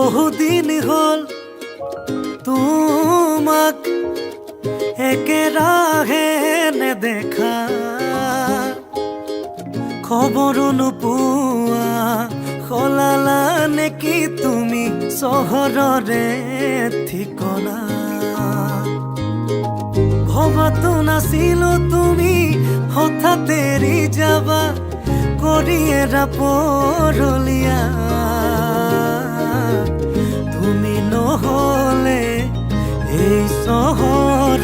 বহুদিন হল তোমাক একেৰাহে নেদেখা, খবৰো নোপোৱা সলালা নেকি তুমি চহৰৰে ঠিকনা। ভবাতো নাছিলো তুমি হঠাৎ এৰি যাবা কৰি এৰা পৰলীয়া। তুমি নহলে এই চহৰ